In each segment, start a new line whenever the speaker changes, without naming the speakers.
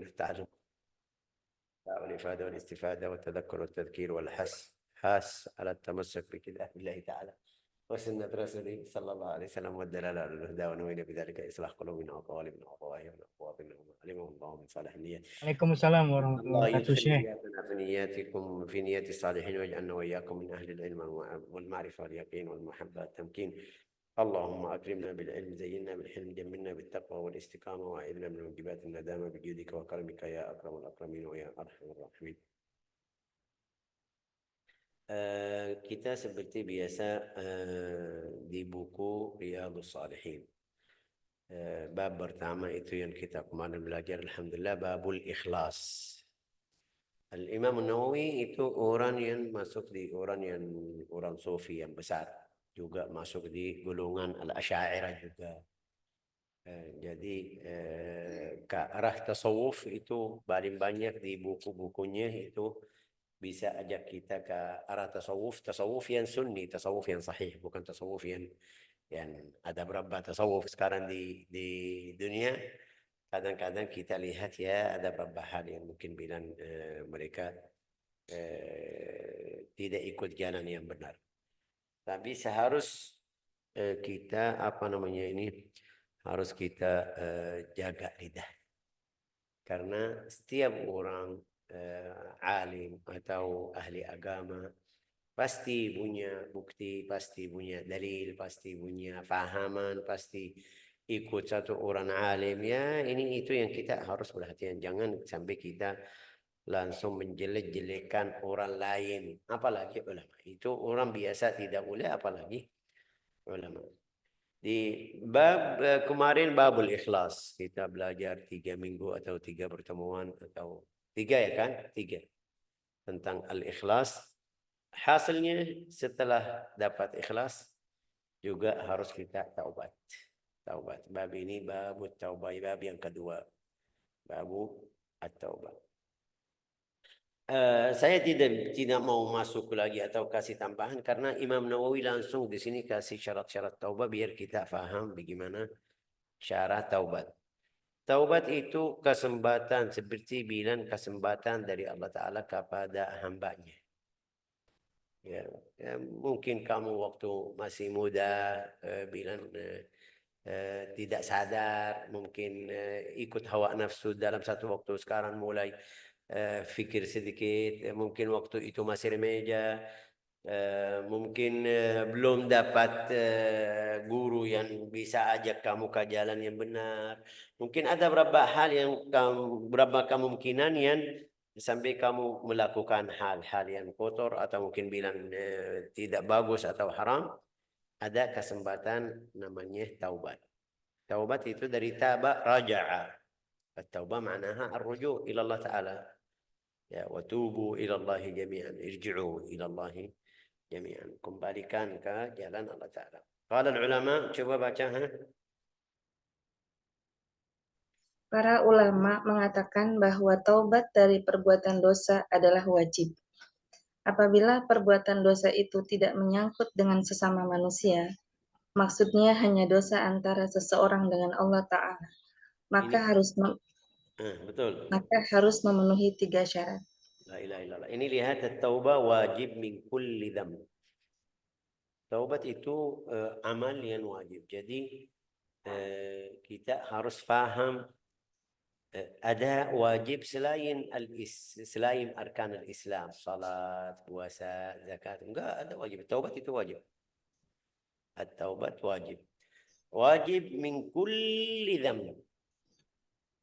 التعلم والإفادة والاستفادة والتذكر والتذكير حاس على التمسك بكتاب الله تعالى وسنة رسوله صلى الله عليه وسلم والدلالة على الهدى، ونوينا بذلك إصلاح قلوبنا وقوالبنا وظواهرنا وباطننا وما علمه الله من صالح النيات.
Waalaikumsalam warahmatullahi
الله
wabarakatuh,
يدخل
Syekh.
نياتنا في نياتكم في نيات الصالحين، واجعلنا وإياكم من أهل العلم والمعرفة واليقين والمحبة والتمكين. اللهم أكرمنا بالعلم، زينا بالحلم، جملنا بالتقوى والاستقامة، وأعذنا من موجبات الندامة بجودك وكرمك يا أكرم الأكرمين ويا أرحم الراحمين. Kita seperti biasa di buku Riyadhus Shalihin. Bab pertama itu yang kita kemarin belajar, alhamdulillah, babul ikhlas. Al-Imam Nawawi itu orang yang masuk di orang sufi yang besar, juga masuk di golongan al-Asy'ariyah juga. Jadi ke arah tasawuf itu paling banyak di buku-bukunya itu bisa ajak kita ke arah tasawuf yang sunni, tasawuf yang sahih, bukan tasawuf yang ada berapa tasawuf sekarang di dunia. Kadang-kadang kita lihat ya ada beberapa hal yang mungkin bilang mereka tidak ikut jalan yang benar. Tapi seharus kita harus kita jaga lidah. Karena setiap orang alim atau ahli agama pasti punya bukti, pasti punya dalil, pasti punya fahaman, pasti ikut satu orang alim. Ya, ini itu yang kita harus perhatikan. Jangan sampai kita langsung menjelek-jelekan orang lain, apalagi ulama. Itu orang biasa tidak boleh, apalagi ulama. Di bab kemarin babul ikhlas kita belajar 3 minggu atau 3 pertemuan atau 3 ya kan? 3 tentang al-ikhlas. Hasilnya setelah dapat ikhlas juga harus kita taubat. Bab ini babu taubat, bab yang kedua. Babu at-taubat. Saya tidak mau masuk lagi atau kasih tambahan karena Imam Nawawi langsung di sini kasih syarat-syarat taubat biar kita faham bagaimana syarat taubat. Taubat itu kesempatan, seperti bilang kesempatan dari Allah Ta'ala kepada hambanya. Ya, mungkin kamu waktu masih muda bilang tidak sadar, mungkin ikut hawa nafsu dalam satu waktu, sekarang mulai fikir sedikit, mungkin waktu itu masih remaja, mungkin belum dapat guru yang bisa ajak kamu ke jalan yang benar. Mungkin ada beberapa hal yang beberapa kemungkinan yang sampai kamu melakukan hal-hal yang kotor atau mungkin bilang tidak bagus atau haram. Ada kesempatan namanya taubat. Taubat itu dari taba raja'a. At-taubah maknaha ar-ruju' ila Allah Ta'ala. Ya, wa tubu ila Allah jami'an, irji'u ila Allah jami'an. Kembalikan ke jalan Allah Ta'ala. Qala ulama, coba baca.
Para ulama mengatakan bahwa taubat dari perbuatan dosa adalah wajib. Apabila perbuatan dosa itu tidak menyangkut dengan sesama manusia, maksudnya hanya dosa antara seseorang dengan Allah Ta'ala, maka harus memenuhi 3 syarat.
La ilaha illallah. Ini lihat at-taubah wajib min kulli dzamb. Taubat itu amal yang wajib. Jadi kita harus faham ada wajib selain arkan al-Islam, salat, puasa, zakat. Enggak ada wajib. Taubat itu wajib. At-taubat wajib. Wajib min kulli dzamb.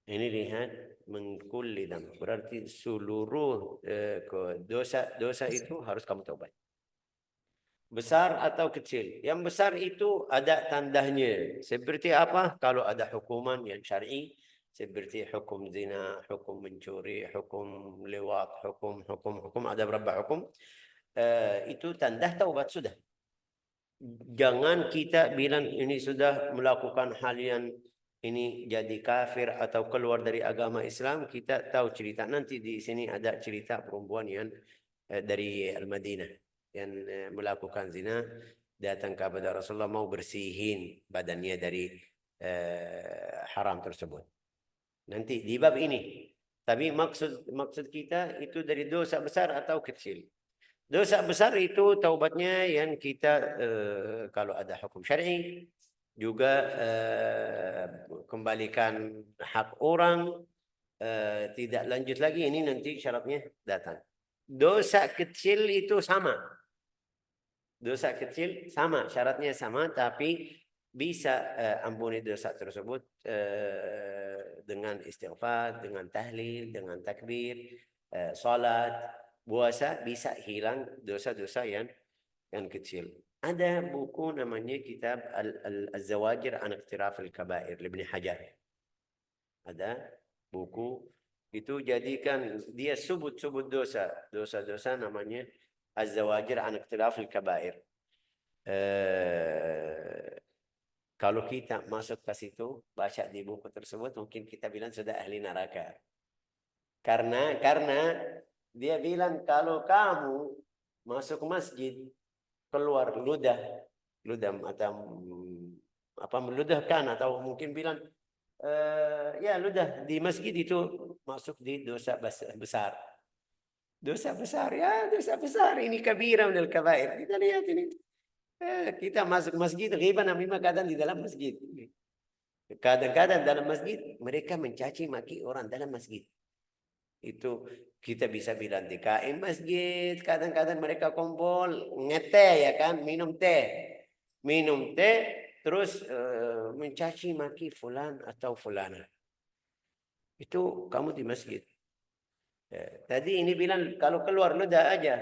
Ini lihat min kulli dzamb. Berarti seluruh dosa itu harus kamu taubat. Besar atau kecil. Yang besar itu ada tandanya. Seperti apa? Kalau ada hukuman yang syar'i, seperti hukum zina, hukum mencuri, hukum lewat, hukum ada berapa hukum? Itu tanda taubat sudah. Jangan kita bilang ini sudah melakukan hal yang ini jadi kafir atau keluar dari agama Islam. Kita tahu cerita nanti di sini ada cerita perempuan yang dari Al-Madinah yang melakukan zina, datang kepada Rasulullah mau bersihin badannya dari haram tersebut. Nanti di bab ini Tapi maksud kita itu dari dosa besar atau kecil. Dosa besar itu taubatnya yang kita kalau ada hukum syar'i juga kembalikan hak orang, tidak lanjut lagi, ini nanti syaratnya datang. Dosa kecil itu sama. Dosa kecil sama, syaratnya sama, tapi bisa ampuni dosa tersebut dengan istighfar, dengan tahlil, dengan takbir, salat, puasa, bisa hilang dosa-dosa yang kecil. Ada buku namanya kitab Al-Zawajir an Iqtiraf al-Kabair Ibnu Hajar. Ada buku itu, jadikan dia sebut dosa-dosa namanya Az-Zawajir an Iqtiraf al-Kabair. Kalau kita masuk ke situ, baca di buku tersebut, mungkin kita bilang sudah ahli neraka. Karena dia bilang kalau kamu masuk masjid, keluar ludah atau apa meludahkan, atau mungkin bilang ya ludah di masjid, itu masuk di dosa besar. Dosa besar, ya dosa besar. Ini kabira minal kabair. Kita lihat ini. Kita masuk masjid, ghibah namimah kadang di dalam masjid. Kadang-kadang dalam masjid mereka mencaci maki orang dalam masjid. Itu kita bisa bilang DKM masjid. Kadang-kadang mereka kumpul ngeteh, ya kan, minum teh terus mencaci maki fulan atau fulana. Itu kamu di masjid. Tadi ini bilang kalau keluar ludah aja,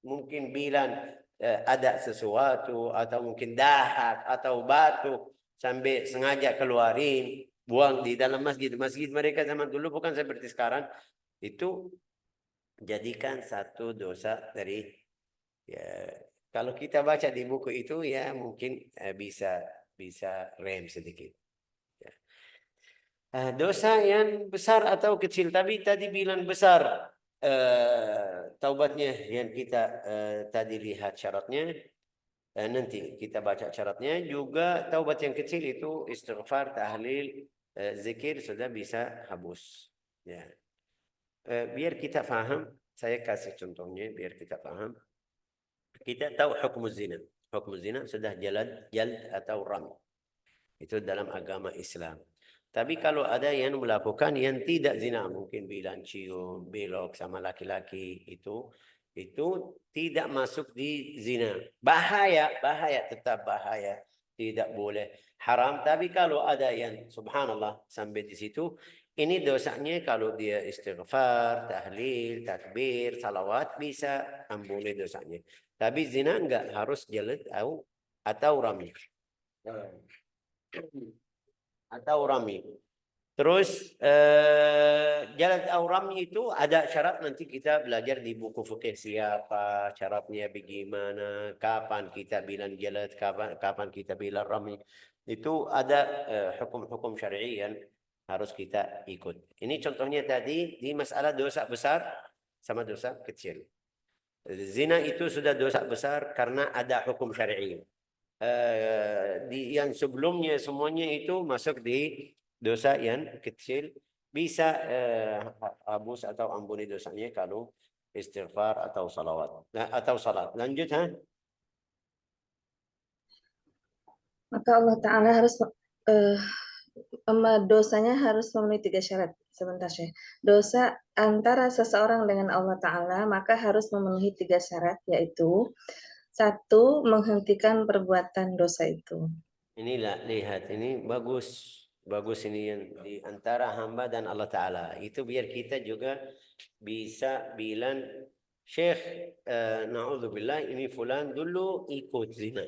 mungkin bilang ada sesuatu, atau mungkin dahak atau batuk sampai sengaja keluarin, buang di dalam masjid. Masjid mereka zaman dulu bukan seperti sekarang. Itu jadikan satu dosa dari, ya, kalau kita baca di buku itu ya mungkin bisa rem sedikit. Dosa yang besar atau kecil, tapi tadi bilang besar, taubatnya yang kita tadi lihat syaratnya, nanti kita baca syaratnya. Juga taubat yang kecil itu istighfar, tahlil, zikir sudah bisa hapus. Ya. Biar kita paham, saya kasih contohnya biar kita paham. Kita tahu hukum zina. Hukum zina sudah jald atau ram. Itu dalam agama Islam. Tapi kalau ada yang melakukan yang tidak zina, mungkin bilang cium, belok sama laki-laki, itu tidak masuk di zina. Bahaya, tetap bahaya. Tidak boleh, haram. Tapi kalau ada yang subhanallah sampai di situ, ini dosanya kalau dia istighfar, tahlil, takbir, salawat, bisa ampuni dosanya. Tapi zina enggak, harus jalad atau rami. Atau rami. Terus jalad atau rami itu ada syarat, nanti kita belajar di buku fikih siapa syaratnya, bagaimana, kapan kita bilang jalad, kapan kita bilang rami. Itu ada hukum-hukum syar'i yang harus kita ikut. Ini contohnya tadi di masalah dosa besar sama dosa kecil. Zina itu sudah dosa besar karena ada hukum syar'i. Di yang sebelumnya semuanya itu masuk di dosa yang kecil, bisa hapus atau ampuni dosanya kalau istighfar atau salawat, atau salat. Lanjut,
Maka Allah Ta'ala harus dosanya harus memenuhi 3 syarat. Sebentar, Syekh. Dosa antara seseorang dengan Allah Ta'ala maka harus memenuhi 3 syarat, yaitu 1, menghentikan perbuatan dosa itu.
Inilah, lihat, ini bagus ini yang di antara hamba dan Allah Ta'ala. Itu biar kita juga bisa bilang, Syekh, na'udzubillah, ini fulan dulu ikut zina,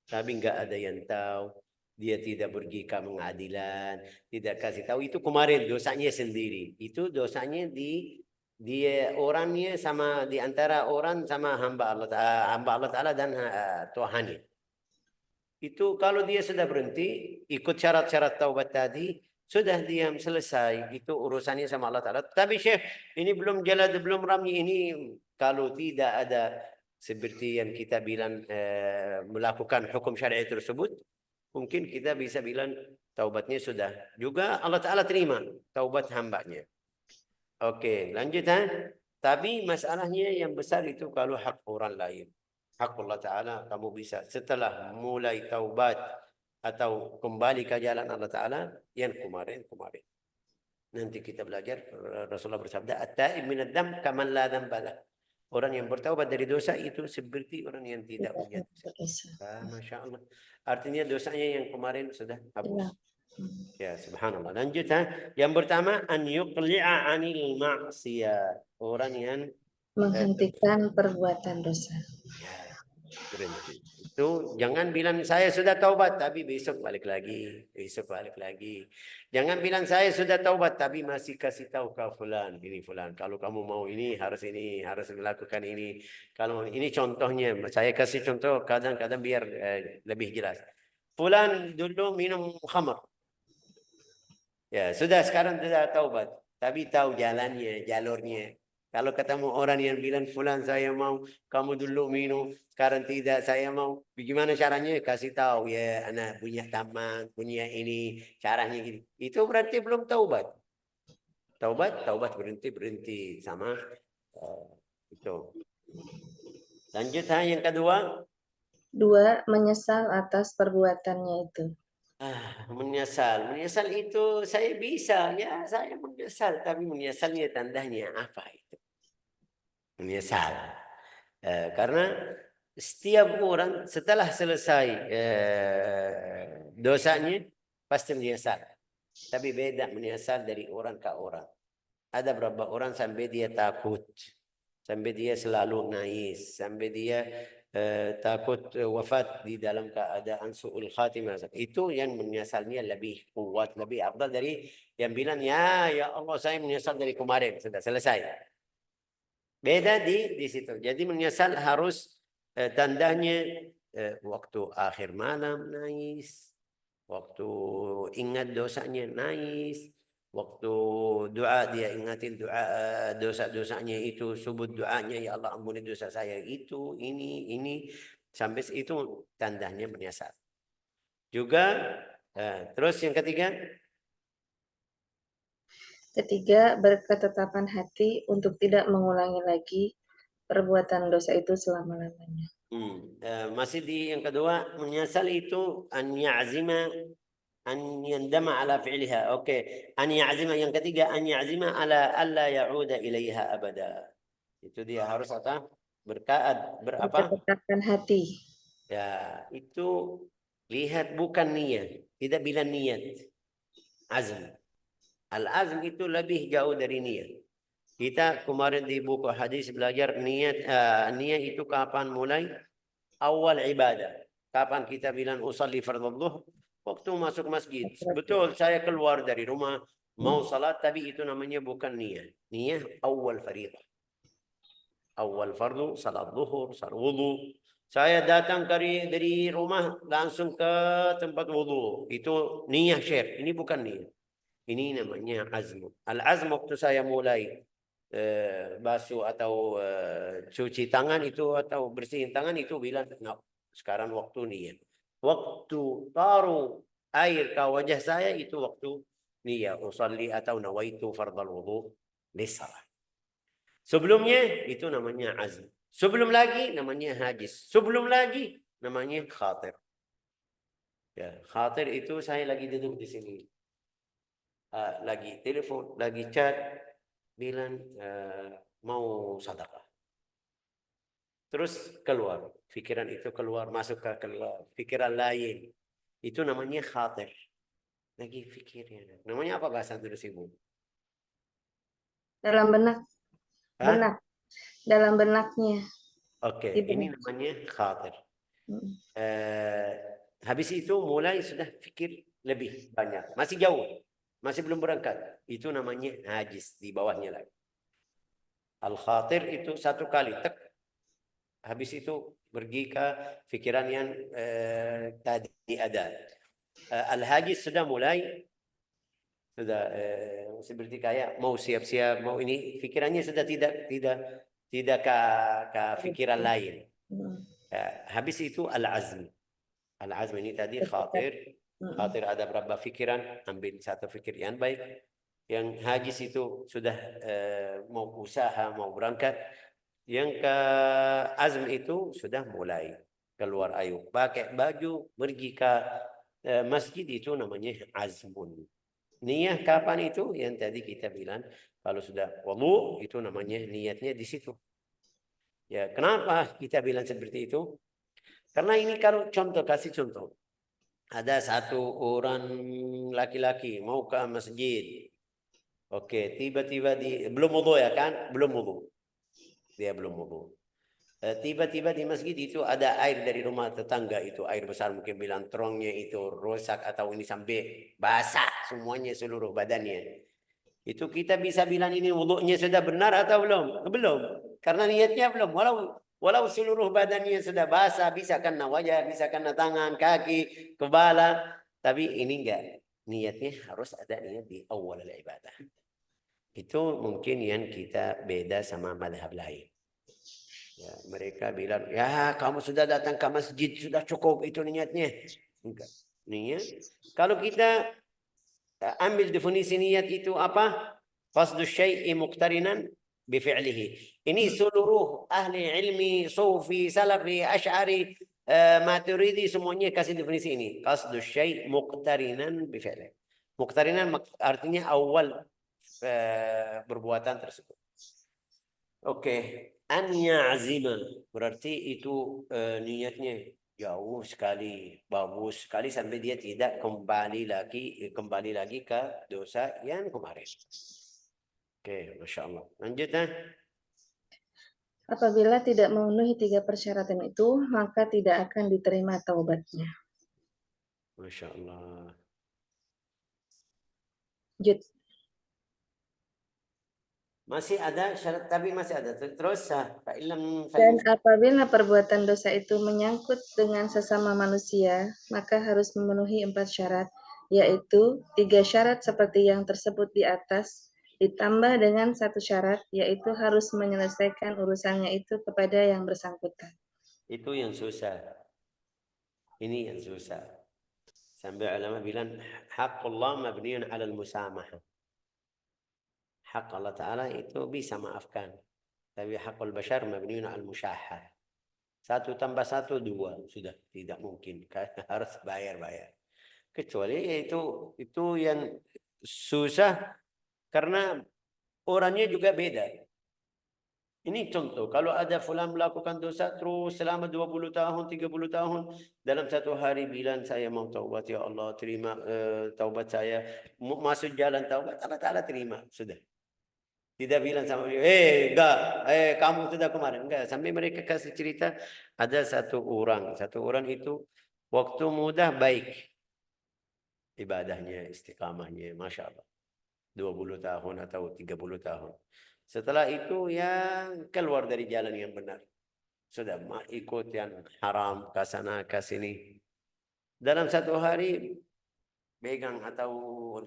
tapi enggak ada yang tahu. Dia tidak pergi ke pengadilan, tidak kasih tahu. Itu kemarin dosanya sendiri. Itu dosanya di dia orangnya, sama di antara orang sama hamba Allah Ta'ala dan Tuhannya. Itu kalau dia sudah berhenti ikut syarat-syarat taubat tadi, sudah dia selesai, itu urusannya sama Allah Ta'ala. Tapi Syekh, ini belum jalad, belum rami, ini kalau tidak ada seperti yang kita bilang melakukan hukum syariat tersebut, mungkin kita bisa bilang taubatnya sudah. Juga Allah Ta'ala terima taubat hambanya. Oke, lanjut ha. Tapi masalahnya yang besar itu kalau hak orang lain. Hak Allah Ta'ala kamu bisa setelah mulai taubat atau kembali ke jalan Allah Ta'ala yang kemarin. Nanti kita belajar Rasulullah bersabda, "At-taib minad dzam kaman la dzamba lah." Orang yang bertaubat dari dosa itu seperti orang yang tidak
Tidak
punya dosa.
berdosa.
Masya Allah. Artinya dosanya yang kemarin sudah hapus.
Hilang.
Ya, subhanallah. Lanjut ha. Yang pertama, an yuqli'a 'anil ma'siyah. Orang yang
Menghentikan perbuatan dosa.
ya, berhenti. Itu jangan bilang saya sudah taubat tapi besok balik lagi, Jangan bilang saya sudah taubat tapi masih kasih tahu ke fulan, ini fulan. Kalau kamu mau ini, harus melakukan ini. Kalau ini contohnya, saya kasih contoh kadang-kadang biar lebih jelas. Fulan dulu minum khamar. Ya, sudah sekarang sudah taubat, tapi tahu jalannya, jalurnya. Kalau ketemu orang yang bilang fulan saya mau, kamu dulu minum, sekarang tidak saya mau. Bagaimana caranya? Kasih tahu ya, anak punya taman, punya ini, caranya gini. Itu berarti belum taubat. Taubat berhenti sama itu. Lanjut yang kedua.
2. Menyesal atas perbuatannya itu.
Menyesal itu saya bisa ya, saya menyesal, tapi menyesalnya tandanya apa itu? Menyesal. Karena setiap orang setelah selesai dosanya pasti menyesal. Tapi beda menyesal dari orang ke orang. Ada berapa orang sampai dia takut, sampai dia selalu nangis, sampai dia takut wafat di dalam keadaan su'ul khatimah. Itu yang menyesalnya lebih kuat, lebih afdal dari yang bilang ya Allah saya menyesal dari kemarin, sudah selesai. Beda di situ. Jadi menyesal harus tandanya waktu akhir malam nangis, waktu ingat dosanya nangis, waktu doa dia ingatin doa dosa-dosanya itu, sebut doanya ya Allah ampuni dosa saya itu, ini sampai itu tandanya menyesal. Juga terus yang ketiga.
Ketiga, berketetapan hati untuk tidak mengulangi lagi perbuatan dosa itu selama-lamanya.
Masih di yang kedua, menyesal itu an ya'zima an yandama ala fi'liha. Oke, an ya'zima yang ketiga, an ya'zima ala alla ya'uda ilaiha abada. Itu dia harus apa? Berapa?
Berketetapan hati.
Ya, itu lihat bukan niat, tidak bilang niat. Azm. Al-azm itu lebih jauh dari niat. Kita kemarin di buku hadis belajar niat itu kapan mulai? Awal ibadah. Kapan kita bilang usalli fardhu? Waktu masuk masjid. Betul, saya keluar dari rumah mau salat, tapi itu namanya bukan niat. Niat awal faridah. Awal fardu, salat zuhur, salat wudu. Saya datang dari rumah langsung ke tempat wudu. Itu niat syekh. Ini bukan niat. Ini namanya azm. Al-azm waktu saya mulai basuh atau cuci tangan itu atau bersihin tangan itu bilang no, sekarang waktu niat. Waktu taruh air ke wajah saya itu waktu niat usalli atau nawaitu fardal wudu lisalah. Sebelumnya itu namanya azm. Sebelum lagi namanya hajis. Sebelum lagi namanya khatir. Ya, khatir itu saya lagi duduk di sini. Lagi telepon, lagi chat, bilang mau sedekah. Terus keluar, pikiran itu keluar, masuk ke keluar, pikiran lain. Itu namanya khatir. Lagi pikirnya. Namanya apa bahasa Indonesia, Ibu?
Dalam benak.
Hah?
Dalam benaknya.
Oke, ini namanya khatir. Habis itu mulai sudah pikir lebih banyak. Masih jauh. Masih belum berangkat. Itu namanya hajis di bawahnya lagi. Al-khatir itu satu kali. Tek. Habis itu pergi ke pikiran yang tadi ada. Al-hajis sudah mulai. Sudah seperti kayak mau siap-siap. Mau ini. Pikirannya sudah tidak ke pikiran lain. Habis itu al-azm. Al-azm ini tadi khatir. Khatir ada berapa pikiran, ambil satu fikir yang baik. Yang hajis itu sudah mau usaha, mau berangkat. Yang ke azm itu sudah mulai keluar ayu, pakai baju, pergi ke masjid, itu namanya azmun. Niat kapan itu? Yang tadi kita bilang, kalau sudah wudu itu namanya niatnya di situ. Ya, kenapa kita bilang seperti itu? Karena ini kalau contoh, kasih contoh. Ada satu orang laki-laki mau ke masjid. Oke, tiba-tiba belum wudu ya kan? Belum wudu. Dia belum wudu. Tiba-tiba di masjid itu ada air dari rumah tetangga, itu air besar, mungkin bilang terongnya itu rusak atau ini sampai basah semuanya seluruh badannya. Itu kita bisa bilang ini wudunya sudah benar atau belum? Belum. Karena niatnya belum. Walau seluruh badannya sudah basah, bisa kena wajah, bisa kena tangan, kaki, kepala, tapi ini enggak. Niatnya harus ada niat di awal ibadah. Itu mungkin yang kita beda sama madhab lain. Ya, mereka bilang, ya kamu sudah datang ke masjid, sudah cukup itu niatnya. Enggak. Niat. Kalau kita ambil definisi niat itu apa? Qasdu syai'i muqtarinan bifi'lihi. Ini seluruh ahli ilmi, sufi, salafi, asy'ari, maturidi, semuanya kasih definisi ini. Qasdu syai' muqtarinan bifi'lihi. Muqtarinan artinya awal perbuatan tersebut. Oke, an ya'zima berarti itu niatnya jauh sekali, bagus sekali sampai dia tidak kembali lagi ke dosa yang kemarin. Oke, masya Allah. Lanjut
Apabila tidak memenuhi 3 persyaratan itu, maka tidak akan diterima taubatnya.
Masya Allah.
Jud.
Masih ada syarat, tapi masih ada. Terus
Dan apabila perbuatan dosa itu menyangkut dengan sesama manusia, maka harus memenuhi 4 syarat, yaitu 3 syarat seperti yang tersebut di atas, ditambah dengan 1 syarat, yaitu harus menyelesaikan urusannya itu kepada yang bersangkutan.
Itu yang susah. Ini yang susah. Sampai ulama bilang, haqqullah mabniun ala al-musamahah. Hak Allah Ta'ala itu bisa maafkan. Tapi hakul bashar mabniun ala al-musyahah. 1 tambah 1 2, sudah tidak mungkin. Harus bayar. Kecuali itu yang susah karena orangnya juga beda. Ini contoh, kalau ada fulan melakukan dosa terus selama 20 tahun, 30 tahun, dalam 1 hari bilang saya mau taubat, ya Allah terima taubat saya, masuk jalan taubat, Allah Ta'ala terima, sudah. Tidak bilang sama dia, enggak, kamu sudah kemarin. Enggak, sampai mereka kasih cerita, ada satu orang itu waktu muda baik ibadahnya, istiqamahnya, Masya Allah. 20 tahun atau 30 tahun. Setelah itu ya keluar dari jalan yang benar. Sudah ikut yang haram, ke sana, ke sini. Dalam 1 hari pegang atau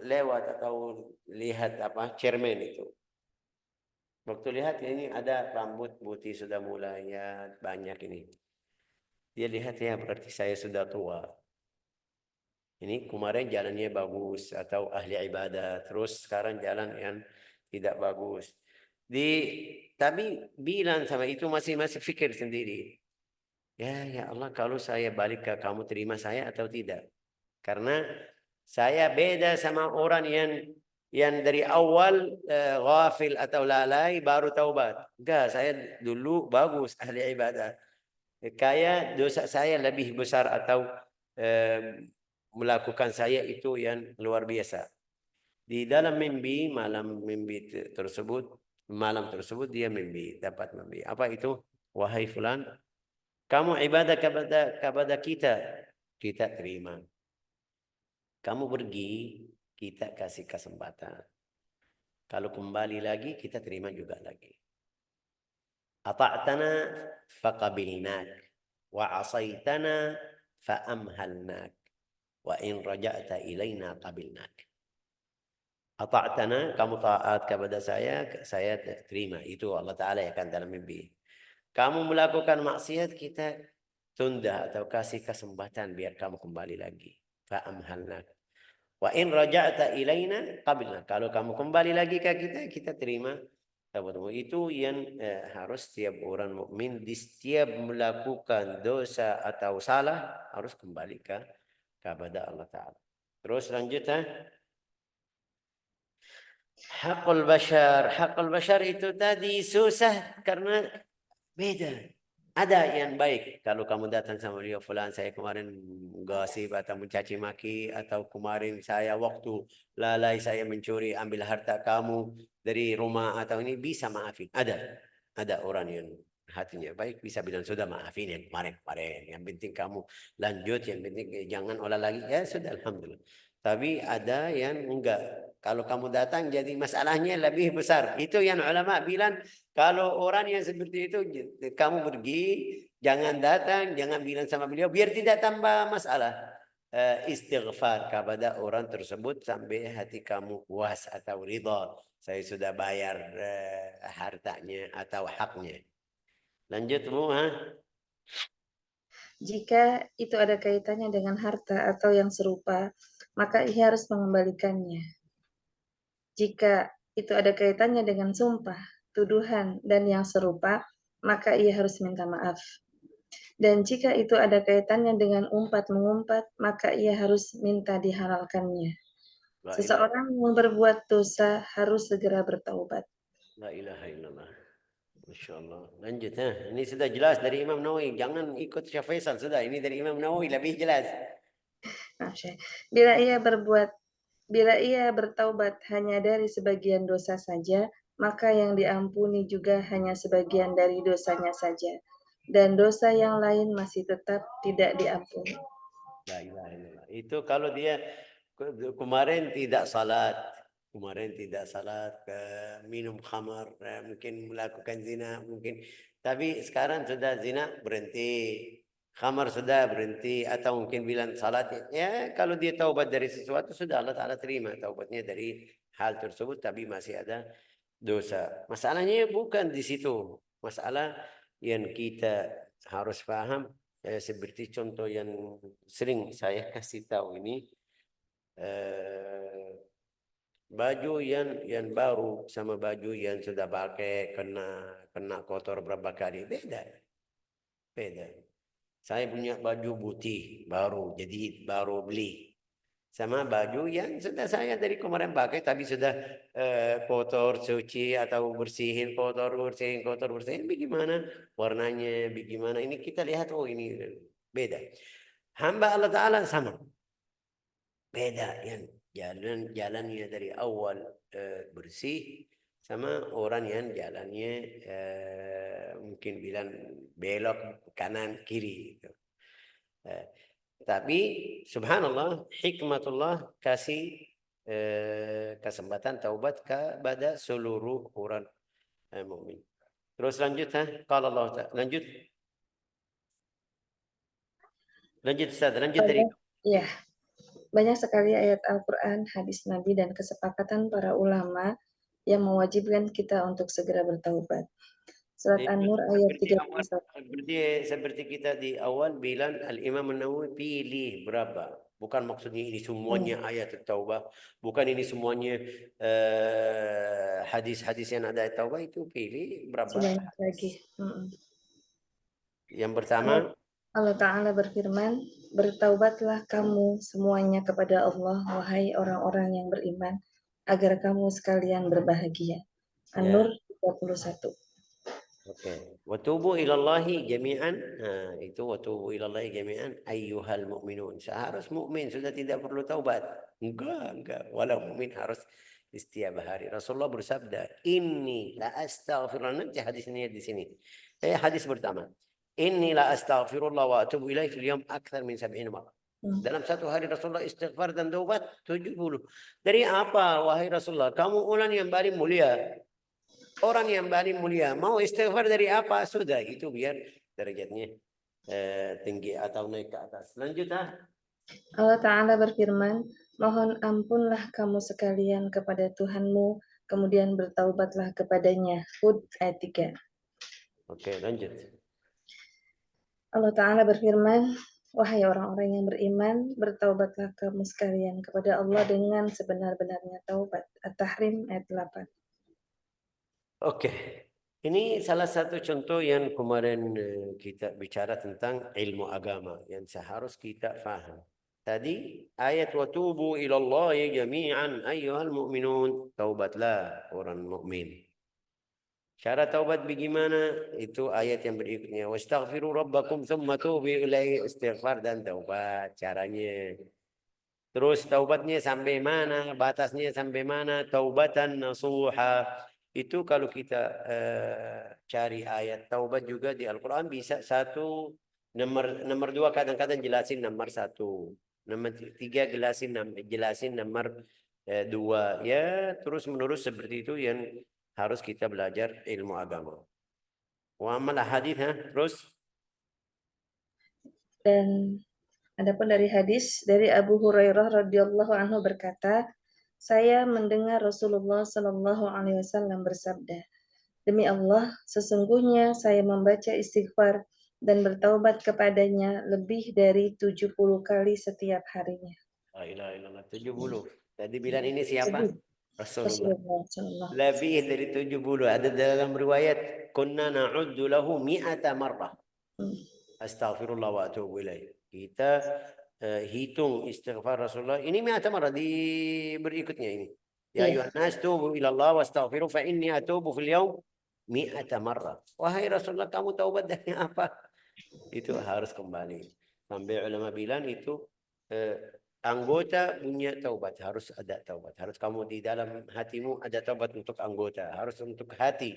lewat atau lihat cermin itu. Waktu lihat ini ada rambut putih sudah mulai ya banyak ini. Dia lihat ya berarti saya sudah tua. Ini kemarin jalannya bagus atau ahli ibadah, terus sekarang jalan yang tidak bagus. Tapi bilang sama itu masih pikir sendiri. Ya Allah, kalau saya balik ke kamu, terima saya atau tidak? Karena saya beda sama orang yang dari awal ghafil atau lalai baru taubat. Enggak, saya dulu bagus ahli ibadah. Kayak dosa saya lebih besar atau melakukan saya itu yang luar biasa. Di dalam malam tersebut dia dapat mimpi. Apa itu? Wahai fulan, kamu ibadah kepada kita terima. Kamu pergi, kita kasih kesempatan. Kalau kembali lagi, kita terima juga lagi. Ata'tana faqabilnak, wa asaitana fa'amhalnak, wa in raja'ta ilaina qabilnak. Ata'tana, kamu taat kepada saya terima. Itu Allah Ta'ala yang akan dalam mimpi. Kamu melakukan maksiat, kita tunda atau kasih kesempatan biar kamu kembali lagi. Fa'amhalnak. Wa in raja'ta ilaina qabilna. Kalau kamu kembali lagi ke kita, kita terima taubatmu. Itu yang harus setiap orang mukmin di setiap melakukan dosa atau salah harus kembali kepada Allah Ta'ala. Terus lanjut Hakul bashar itu tadi susah karena beda. Ada yang baik. Kalau kamu datang sama dia, fulan saya kemarin gosip atau mencaci maki, atau kemarin saya waktu lalai saya mencuri ambil harta kamu dari rumah, atau ini bisa maafin. Ada orang yang hatinya baik bisa bilang sudah maafin yang kemarin. Yang penting kamu lanjut, yang penting jangan olah lagi. Ya sudah, alhamdulillah. Tapi ada yang enggak. Kalau kamu datang jadi masalahnya lebih besar. Itu yang ulama bilang, kalau orang yang seperti itu kamu pergi, jangan datang, jangan bilang sama beliau biar tidak tambah masalah. Istighfar kepada orang tersebut sampai hati kamu puas atau ridha. Saya sudah bayar hartanya atau haknya. Lanjut Bu,
Jika itu ada kaitannya dengan harta atau yang serupa, maka ia harus mengembalikannya. Jika itu ada kaitannya dengan sumpah, tuduhan, dan yang serupa, maka ia harus minta maaf. Dan jika itu ada kaitannya dengan umpat-mengumpat, maka ia harus minta dihalalkannya. Seseorang yang berbuat dosa harus segera bertaubat.
La ilaha illallah. Masya Allah. Lanjut. Ini sudah jelas dari Imam Nawawi. Jangan ikut Syekh Faisal. Sudah, ini dari Imam Nawawi lebih jelas.
Bila ia bertaubat hanya dari sebagian dosa saja, maka yang diampuni juga hanya sebagian dari dosanya saja. Dan dosa yang lain masih tetap tidak diampuni.
La ilaha illallah. Itu kalau dia kemarin tidak salat, minum khamar, mungkin melakukan zina, mungkin. Tapi sekarang sudah zina berhenti, khamar sudah berhenti, atau mungkin bilang salat. Ya, kalau dia taubat dari sesuatu sudah Allah Ta'ala terima taubatnya dari hal tersebut, tapi masih ada dosa. Masalahnya bukan di situ. Masalah yang kita harus paham, seperti contoh yang sering saya kasih tahu ini, baju yang baru sama baju yang sudah pakai kena kotor berapa kali, beda. Saya punya baju putih baru, jadi baru beli, sama baju yang sudah saya dari kemarin pakai tapi sudah kotor, cuci atau bersihin kotor, bagaimana warnanya, bagaimana ini kita lihat, oh ini beda. Hamba Allah Ta'ala sama, beda yang jalannya dari awal bersih, sama orang yang jalannya mungkin bilang belok kanan kiri gitu. Tapi subhanallah, hikmatullah kasih kesempatan taubat kepada seluruh orang mukmin. Terus lanjut, kalau Allah Ta'ala. Lanjut Ustaz, lanjut dari.
Ya, banyak sekali ayat Al-Quran, hadis Nabi, dan kesepakatan para ulama yang mewajibkan kita untuk segera bertaubat. Surat An-Nur ayat 31.
Seperti kita di awal bilang, Al-Imam An-Nawawi pilih berapa. Bukan maksudnya ini semuanya ayat Taubah. Bukan ini semuanya hadis-hadis yang ada ayat Taubah, itu pilih berapa.
Sebanyak lagi.
Yang pertama,
Allah Ta'ala berfirman, bertaubatlah kamu semuanya kepada Allah, wahai orang-orang yang beriman, agar kamu sekalian berbahagia. An-Nur 31.
Oke. Watubu ilallahi jami'an. Itu watubu ilallahi jami'an ayyuhal mu'minun. Seharus mukmin sudah tidak perlu taubat. Enggak. Walau mukmin harus setiap hari. Rasulullah bersabda, "Inni la astaghfirullah." Nanti hadisnya di sini. Hadis pertama. "Inni la astaghfirullah wa atubu ilaihi fil yawm akthar min 70 marrah." Dalam satu hari Rasulullah istighfar dan taubat 70. Dari apa wahai Rasulullah? Kamu ulang yang paling mulia. Orang yang paling mulia mau istighfar dari apa? Sudah, itu biar derajatnya tinggi atau naik ke atas. Lanjut.
Allah Ta'ala berfirman, mohon ampunlah kamu sekalian kepada Tuhanmu, kemudian bertaubatlah kepadanya. Hud ayat 3.
Oke, lanjut.
Allah Ta'ala berfirman, Wahai orang-orang yang beriman, bertaubatlah kamu sekalian kepada Allah dengan sebenar-benarnya taubat. At-Tahrim ayat 8.
Oke, ini salah satu contoh yang kemarin kita bicara tentang ilmu agama yang seharus kita faham. Tadi ayat watubu ilallahi jami'an ayyuhal mu'minun. Taubatlah orang mukmin. Cara taubat bagaimana? Itu ayat yang berikutnya. Wastaghfiru rabbakum thumma tubu ilaihi, istighfar dan taubat. Caranya. Terus taubatnya sampai mana? Batasnya sampai mana? Taubatan nasuha. Itu kalau kita cari ayat taubat juga di Al-Quran bisa satu, nomor dua kadang-kadang jelasin nomor satu, nomor tiga jelasin nomor dua. Ya terus menerus seperti itu yang harus kita belajar ilmu agama. Wa amal hadis terus.
Dan adapun dari hadis dari Abu Hurairah radhiyallahu anhu berkata, saya mendengar Rasulullah Shallallahu alaihi wasallam bersabda, demi Allah, sesungguhnya saya membaca istighfar dan bertaubat kepadanya lebih dari 70 kali setiap harinya.
La ilaha illallah 70. Tadi bilang ini siapa? Rasulullah.
Rasulullah Shallallahu alaihi
Lebih dari 70. Ada dalam riwayat kunna na'uddu lahu mi'ata marrah.
wasallam.
Astaghfirullah wa atubu ilaih. Kita hitung istighfar Rasulullah. Ini mi'ata marrah di berikutnya ini. Ya
Iya.
ayuhan nas tubu ila Allah wastaghfiru fa inni atubu fil yaum mi'ata marrah. Wahai Rasulullah, kamu taubat dari apa? Itu harus kembali. Sampai ulama bilang itu eh, anggota punya taubat, harus ada taubat. Harus kamu di dalam hatimu ada taubat untuk anggota, harus untuk hati.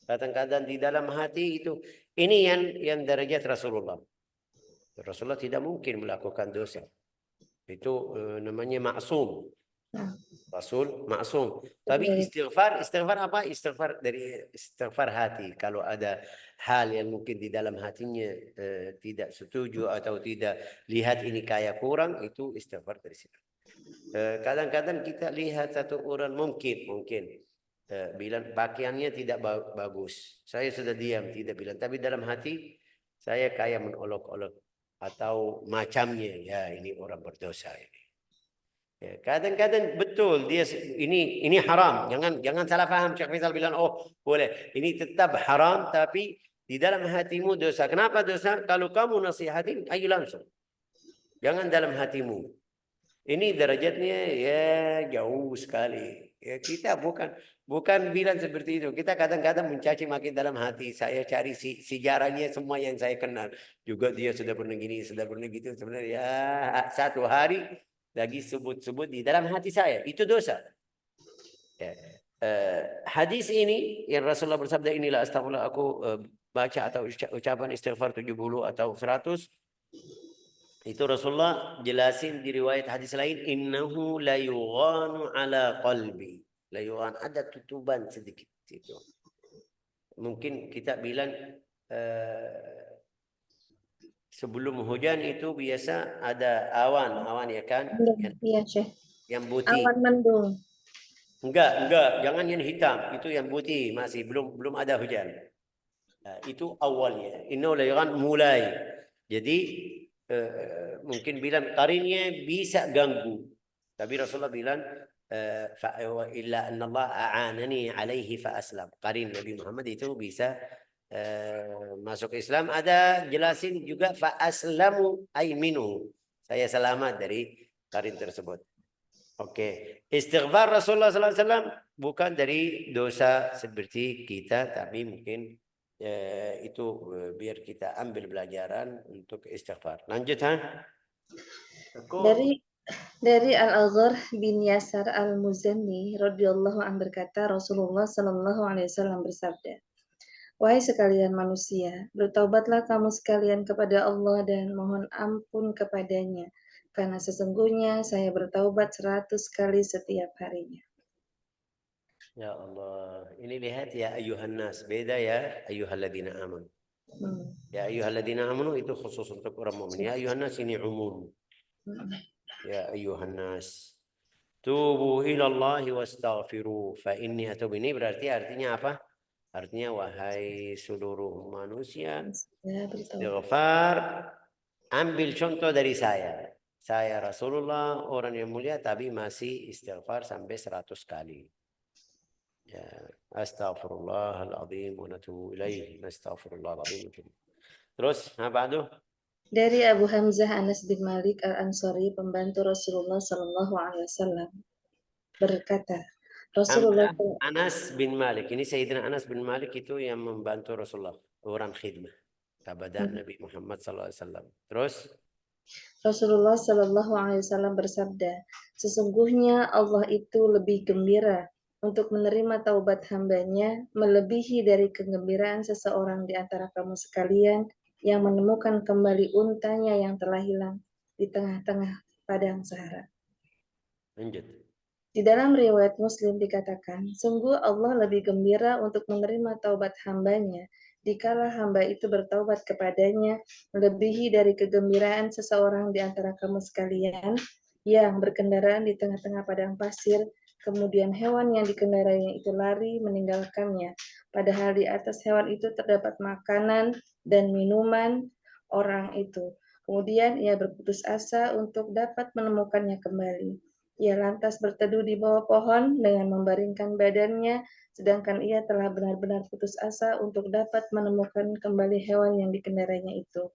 Kadang-kadang di dalam hati itu ini yang derajat Rasulullah. Rasulullah tidak mungkin melakukan dosa. Itu namanya maksum.
Nah,
Rasul maksum.
itu
Tapi
dari
istighfar apa? Istighfar dari istighfar hati. Kalau ada hal yang mungkin di dalam hatinya tidak setuju atau tidak lihat ini kayak kurang, itu istighfar dari situ. Kadang-kadang kita lihat satu orang mungkin bilang pakaiannya tidak bagus. Saya sudah diam tidak bilang, tapi dalam hati saya kayak menolok-olok atau macamnya. Ya ini orang berdosa ini. Ya, kadang-kadang betul dia ini haram. Jangan salah paham. Syekh Faisal bilang oh boleh. Ini tetap haram tapi di dalam hatimu dosa. Kenapa dosa? Kalau kamu nasihatin, ayo langsung. Jangan dalam hatimu. Ini derajatnya ya jauh sekali. Ya, kita bukan bilang seperti itu. Kita kadang-kadang mencaci maki dalam hati. Saya cari sejarahnya semua yang saya kenal. Juga dia sudah pernah gini, sudah pernah gitu. Sebenarnya ya satu hari lagi sebut-sebut di dalam hati saya. Itu dosa. Ya. Hadis ini yang Rasulullah bersabda inilah astagfirullah aku baca atau ucapan istighfar 70 atau 100. Itu Rasulullah jelasin di riwayat hadis lain innahu la yughanu ala qalbi. La yughan ada tutuban sedikit itu. Mungkin kita bilang sebelum hujan itu biasa ada awan ya kan
mendung. Iya, Syekh.
yang putih.
Awan mendung.
Enggak, jangan yang hitam, itu yang putih masih belum ada hujan. Nah, itu awalnya. Innahu la yughan mulai. Jadi mungkin bilang qarinnya bisa ganggu. Tapi Rasulullah bilang illa anna Allah a'anani alaihi fa aslam. Qarin Nabi Muhammad itu bisa masuk Islam. Ada jelasin juga fa aslamu ay minhu. Saya selamat dari qarin tersebut. Oke, istighfar Rasulullah SAW bukan dari dosa seperti kita, tapi mungkin itu biar kita ambil pelajaran untuk istighfar. Lanjut
Dari dari Al-Aghar bin Yasar Al-Muzani radhiyallahu anhu berkata, Rasulullah Shallallahu alaihi wasallam bersabda, wahai sekalian manusia, bertaubatlah kamu sekalian kepada Allah dan mohon ampun kepadanya, karena sesungguhnya saya bertaubat 100 kali setiap harinya.
Ya Allah, ini lihat ya ayuhan nas, beda ya ayyuhalladzina amanu. Ya ayyuhalladzina amanu itu khusus untuk orang mukmin. Ya ayuhan nas ini umum. Ya ayuhan nas. Tubu ilallahi wastaghfiru fa inni atubu. Ini berarti artinya apa? Artinya wahai seluruh manusia,
Ya, bertaubat.
istighfar Ambil contoh dari saya. Saya Rasulullah, orang yang mulia, tapi masih istighfar sampai 100 kali. Ya, astaghfirullahaladzim wa natubu ilaih. Astaghfirullahaladzim. Terus, apa itu?
Dari Abu Hamzah Anas bin Malik Al-Ansari, pembantu Rasulullah Shallallahu Alaihi Wasallam, berkata, Rasulullah
Anas bin Malik. Ini Sayyidina Anas bin Malik itu yang membantu Rasulullah. Orang khidmah. Kepada Nabi Muhammad SAW. Terus?
Rasulullah Shallallahu Alaihi Wasallam bersabda, sesungguhnya Allah itu lebih gembira untuk menerima taubat hambanya melebihi dari kegembiraan seseorang di antara kamu sekalian yang menemukan kembali untanya yang telah hilang di tengah-tengah padang Sahara.
Lanjut.
Di dalam riwayat Muslim dikatakan, sungguh Allah lebih gembira untuk menerima taubat hambanya dikala hamba itu bertaubat kepadanya melebihi dari kegembiraan seseorang di antara kamu sekalian yang berkendaraan di tengah-tengah padang pasir, kemudian hewan yang dikendarainya itu lari meninggalkannya, padahal di atas hewan itu terdapat makanan dan minuman orang itu. Kemudian ia berputus asa untuk dapat menemukannya kembali. Ia lantas berteduh di bawah pohon dengan membaringkan badannya, sedangkan ia telah benar-benar putus asa untuk dapat menemukan kembali hewan yang dikendarainya itu.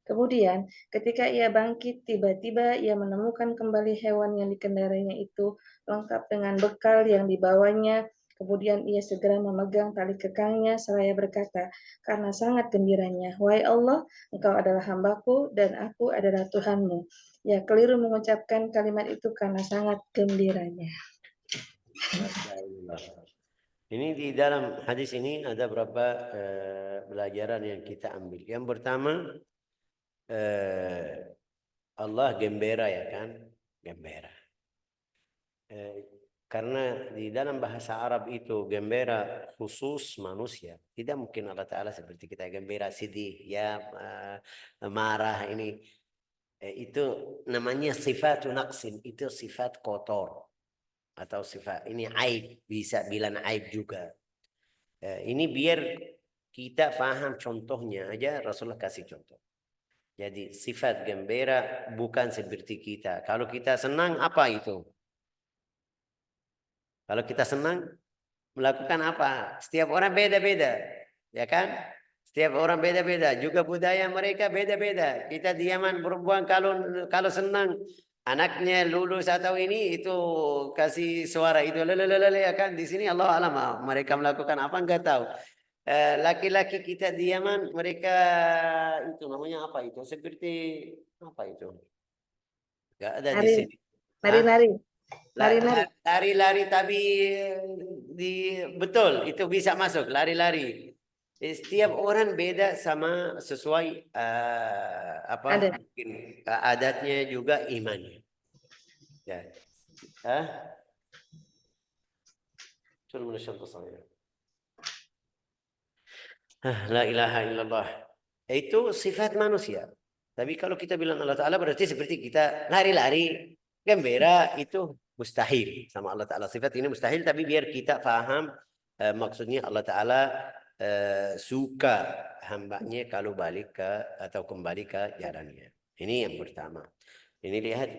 Kemudian, ketika ia bangkit, tiba-tiba ia menemukan kembali hewan yang dikendarainya itu, lengkap dengan bekal yang dibawanya. Kemudian ia segera memegang tali kekangnya, seraya berkata, karena sangat gembiranya, wahai Allah, engkau adalah hambaku dan aku adalah Tuhanmu. Ya, keliru mengucapkan kalimat itu karena sangat gembiranya.
Ini di dalam hadis ini ada beberapa pelajaran yang kita ambil. Yang pertama, Allah gembira, ya kan? Gembira. Karena di dalam bahasa Arab itu gembira khusus manusia. Tidak mungkin Allah Ta'ala seperti kita gembira, sedih, ya marah ini. Itu namanya sifat naqsin, itu sifat kotor atau sifat ini aib, bisa bilang aib juga. Ini biar kita paham contohnya aja, Rasulullah kasih contoh. Jadi sifat gembira bukan seperti kita. Kalau kita senang, apa itu? Kalau kita senang melakukan apa? Setiap orang beda-beda, ya kan? Setiap orang beda-beda, juga budaya mereka beda-beda. Kita di Yaman perempuan kalau senang anaknya lulus atau ini itu kasih suara itu lelelele, ya kan? Di sini Allah alam mereka melakukan apa enggak tahu. Laki-laki kita di Yaman mereka itu namanya apa itu? Seperti apa itu? Enggak ada di sini. Hah?
Nari-nari. Nari-nari.
Lari-lari tapi betul itu bisa masuk lari-lari. Setiap orang beda sama sesuai apa
Ada.
mungkin adatnya juga imannya. Ya. La ilaha illallah. Itu sifat manusia. Tapi kalau kita bilang Allah Ta'ala berarti seperti kita lari-lari, gembira, itu mustahil sama Allah Ta'ala. Sifat ini mustahil, tapi biar kita paham maksudnya Allah Ta'ala suka hambanya kalau balik ke atau kembali ke jalannya. Ini yang pertama. Ini lihat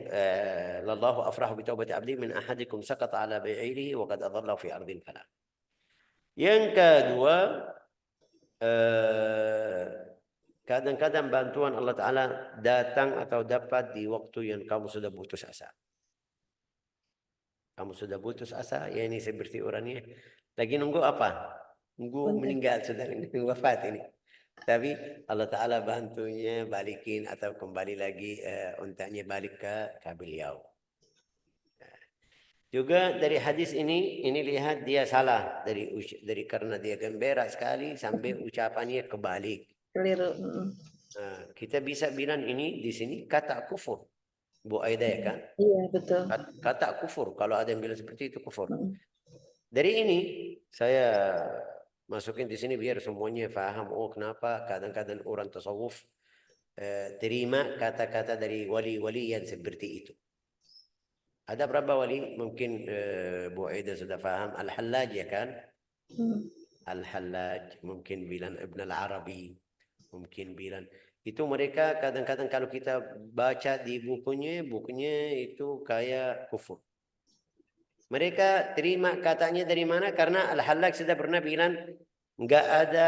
lallahu afrahu bi taubati abdi min ahadikum saqata ala bai'irihi wa qad adallahu fi ardil falah. Yang kedua, kadang-kadang bantuan Allah Ta'ala datang atau dapat di waktu yang kamu sudah putus asa. Kamu sudah putus asa, ya ini seperti orangnya. Lagi nunggu apa? Nunggu meninggal, sudah nunggu wafat ini. Tapi Allah Ta'ala bantunya balikin atau kembali lagi untanya balik ke beliau. Juga dari hadis ini lihat dia salah dari karena dia gembira sekali sampai ucapannya kebalik.
Keliru.
Kita bisa bilang ini di sini kata kufur, Bu Aida, ya kan?
Iya, betul.
Kata kufur, kalau ada yang bilang seperti itu kufur. Dari ini saya masukin di sini biar semuanya paham. Oh, kenapa kadang-kadang orang tasawuf terima kata-kata dari wali-wali yang seperti itu. Ada berapa wali? Mungkin Bu Aida sudah paham. Al-Hallaj, ya kan? Al-Hallaj, mungkin bilang Ibn al-Arabi, mungkin bilang Itu mereka kadang-kadang kalau kita baca di bukunya itu kayak kufur. Mereka terima katanya dari mana? Karena Al-Hallaj sudah pernah bilang enggak ada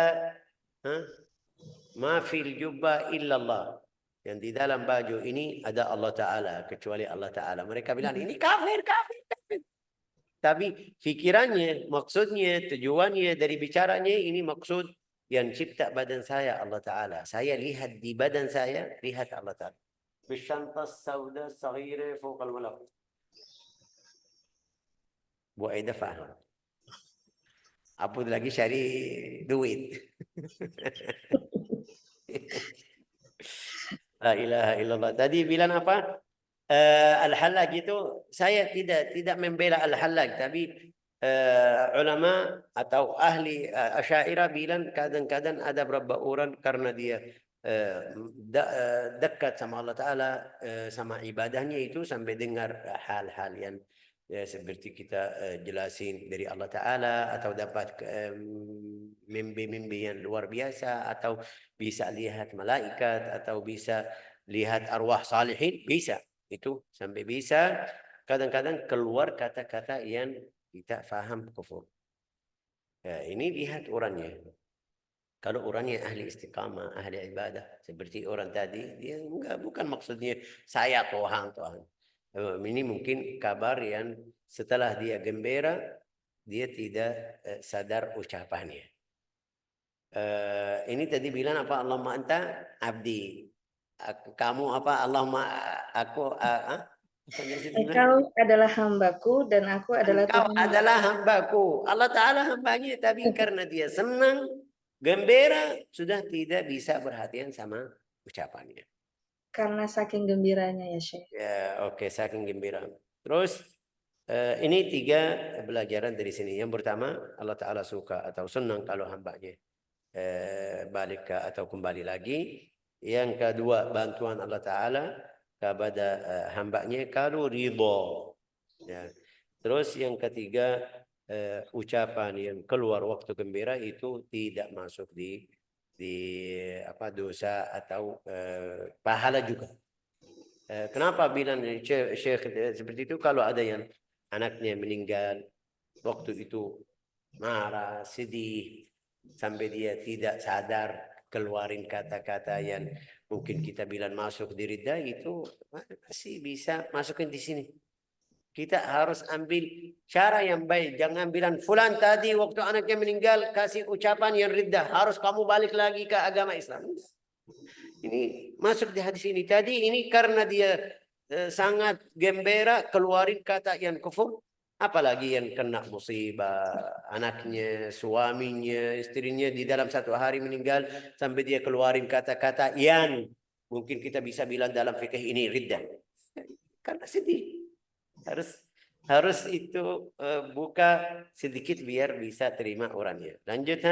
ma fil jubba illallah. Yang di dalam baju ini ada Allah Ta'ala, kecuali Allah Ta'ala. Mereka bilang, ini kafir, kafir, kafir. Tapi pikirannya, maksudnya, tujuannya dari bicaranya, ini maksud yang cipta badan saya, Allah Ta'ala. Saya lihat di badan saya, lihat Allah Ta'ala. Bishantas sauda saghira fawqa al-malak. Bu Aida faham. Apa lagi cari duit. La ilaha illallah. Tadi bilang apa? Al-Hallaj itu saya tidak membela Al-Hallaj, tapi ulama atau ahli Asy'ariyah bilang kadang-kadang ada beberapa orang karena dia dekat sama Allah Ta'ala, sama ibadahnya itu sampai dengar hal-hal yang seperti kita jelasin dari Allah Ta'ala, atau dapat mimpi-mimpi yang luar biasa, atau bisa lihat malaikat, atau bisa lihat arwah salihin, bisa. Itu sampai bisa kadang-kadang keluar kata-kata yang kita faham kufur. Ya, ini lihat orangnya. Kalau orangnya ahli istiqamah, ahli ibadah, seperti orang tadi, dia bukan maksudnya saya Tuhan. Ini mungkin kabar yang setelah dia gembira, dia tidak sadar ucapannya. Ini tadi bilang apa? Allahumma anta abdi. Kamu apa? Allahumma aku
Engkau adalah hambaku dan aku adalah
Engkau
Tuhan.
adalah hambaku. Allah Ta'ala hambanya, tapi karena dia senang, gembira, sudah tidak bisa perhatian sama ucapannya.
Karena saking gembiranya ya Syekh.
Ya, oke, saking gembira. Terus ini 3 pelajaran dari sini. Yang pertama, Allah Ta'ala suka atau senang kalau hambanya balik atau kembali lagi. Yang kedua, bantuan Allah Ta'ala kepada hambanya kalau ridho. Ya. Terus yang ketiga, ucapan yang keluar waktu gembira itu tidak masuk di apa dosa atau pahala juga. Kenapa bilang Syekh seperti itu? Kalau ada yang anaknya meninggal waktu itu marah, sedih, sampai dia tidak sadar keluarin kata-kata yang mungkin kita bilang masuk di ridha, itu masih bisa masukin di sini. Kita harus ambil cara yang baik. Jangan bilang fulan tadi waktu anaknya meninggal kasih ucapan yang ridha, harus kamu balik lagi ke agama Islam. Ini masuk di hadis ini. Tadi ini karena dia sangat gembira keluarin kata yang kufur, apalagi yang kena musibah, anaknya, suaminya, istrinya di dalam 1 hari meninggal, sampai dia keluarin kata-kata yang mungkin kita bisa bilang dalam fikih ini riddah. Karena sedih. Harus itu buka sedikit biar bisa terima orangnya. Lanjut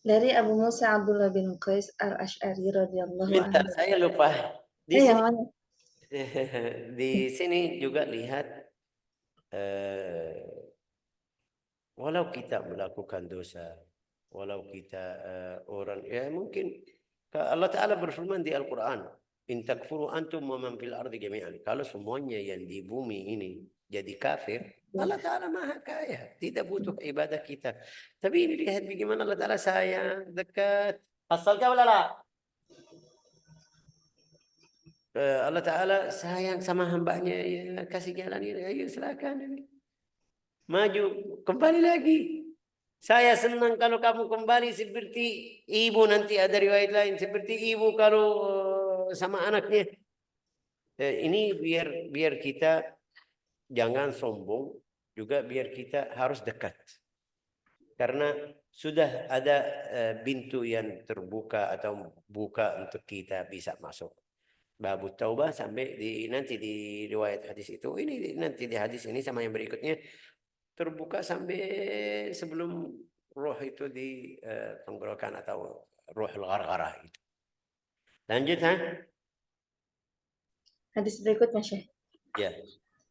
Dari Abu Musa Abdullah bin Qais al-Asy'ari radhiyallahu
Sebentar,
anhu.
saya lupa. Di
Yang
sini
mana?
di sini juga lihat walau kita melakukan dosa, walau kita orang ya mungkin Allah Ta'ala berfirman di Al-Quran, in takfuru antum wa man fil ardi jami'an. Kalau semuanya yang di bumi ini jadi kafir, Allah Ta'ala maha kaya, tidak butuh ibadah kita. Tapi ini lihat bagaimana Allah Ta'ala sayang, dekat. Asal jauh lah. Allah Ta'ala sayang sama hambanya, ya kasih jalan ini, ayo silakan. Maju, kembali lagi. Saya senang kalau kamu kembali seperti ibu, nanti ada riwayat lain, seperti ibu kalau sama anaknya. Ini biar kita jangan sombong, juga biar kita harus dekat. Karena sudah ada pintu yang terbuka atau buka untuk kita bisa masuk. Babu Taubah sampai nanti di riwayat hadis itu, ini nanti di hadis ini sama yang berikutnya terbuka sampai sebelum roh itu di tenggorokan atau roh al-ghargharah itu. Lanjut
Hadis berikutnya Syekh.
Ya.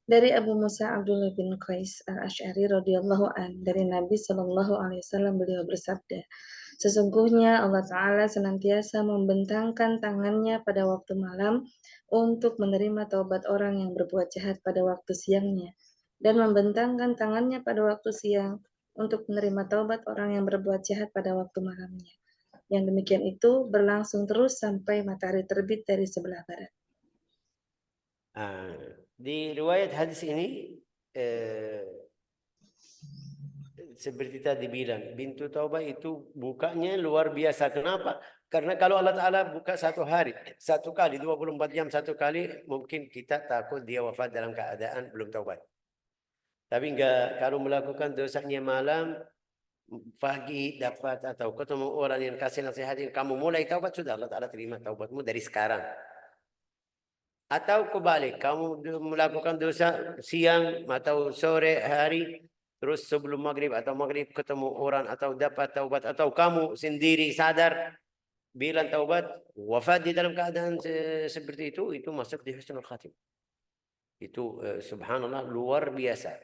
Dari Abu Musa Abdullah bin Qais al-Asy'ari radhiyallahu an, dari Nabi Shallallahu alaihi wasallam, beliau bersabda, Sesungguhnya Allah Ta'ala senantiasa membentangkan tangannya pada waktu malam untuk menerima taubat orang yang berbuat jahat pada waktu siangnya, dan membentangkan tangannya pada waktu siang untuk menerima taubat orang yang berbuat jahat pada waktu malamnya. Yang demikian itu berlangsung terus sampai matahari terbit dari sebelah barat.
Di riwayat hadis ini seperti tadi bilang, pintu taubat itu bukanya luar biasa. Kenapa? Karena kalau Allah Ta'ala buka satu hari, satu kali, 24 jam satu kali, mungkin kita takut dia wafat dalam keadaan belum taubat. Tapi enggak, kalau melakukan dosanya malam, pagi dapat atau ketemu orang yang kasih nasihatin, kamu mulai taubat, sudah Allah Ta'ala terima taubatmu dari sekarang. Atau kebalik, kamu melakukan dosa siang atau sore hari, terus sebelum maghrib atau maghrib ketemu orang atau dapat taubat, atau kamu sendiri sadar bilang taubat, wafat di dalam keadaan seperti itu masuk di husnul khatimah. Itu subhanallah luar biasa.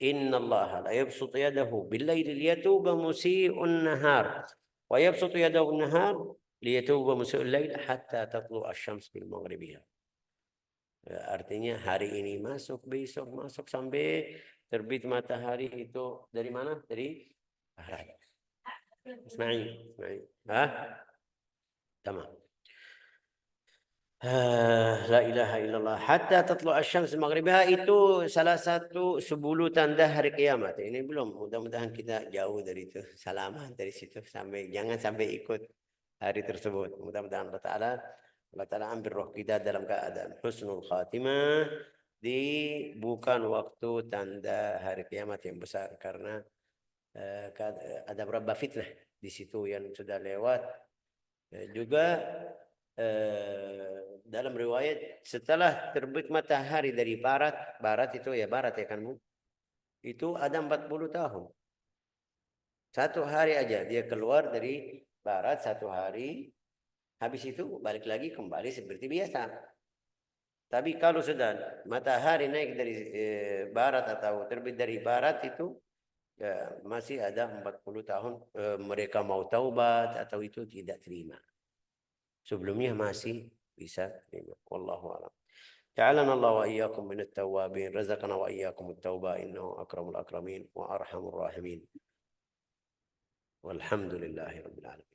Inna Allah la yabsutu yadahu bil-laili liyatuba musii'un nahar wa yabsutu yadahu an-nahar liyatuba musii'ul lail hatta tatlu asy-syams bil maghribiha. Artinya hari ini masuk, besok masuk, sampai terbit matahari itu dari mana? Dari barat. Ismail. Tamam. La ilaha illallah. Hatta tatlu asy-syams maghribiha, itu salah satu 10 tanda hari kiamat. Ini belum, mudah-mudahan kita jauh dari itu. Selamat dari situ, jangan sampai ikut hari tersebut. Mudah-mudahan Allah Ta'ala ambil roh kita dalam keadaan husnul khatimah, bukan waktu tanda hari kiamat yang besar, karena ada beberapa fitnah di situ yang sudah lewat. Juga dalam riwayat setelah terbit matahari dari barat itu ya barat ya kan, itu ada 40 tahun. Satu hari aja dia keluar dari barat, satu hari. Habis itu balik lagi kembali seperti biasa. Tapi kalau sudah matahari naik dari barat atau terbit dari barat itu ya, masih ada 40 tahun mereka mau taubat atau itu tidak terima. Sebelumnya masih bisa terima. Wallahu a'lam. Ja'alana Allah wa iyyakum minat tawwabin, razaqana wa iyyakum at-taubah, innahu akramul akramin wa arhamur rahimin. Walhamdulillahi rabbil alamin.